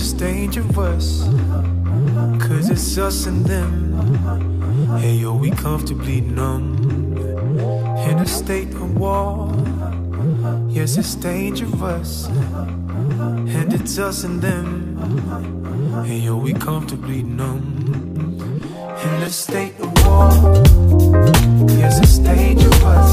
it's dangerous, 'cause it's us and them. Hey yo, we comfortably numb in a state of war. Yes, it's dangerous, and it's us and them. Hey yo, we comfortably numb in a state of war. Yes, it's dangerous,